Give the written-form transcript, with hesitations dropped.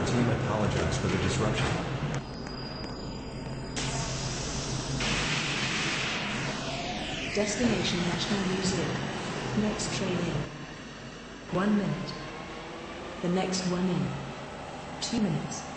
Our team apologizes for the disruption. Destination National Museum. Next train in 1 minute. The next one in 2 minutes.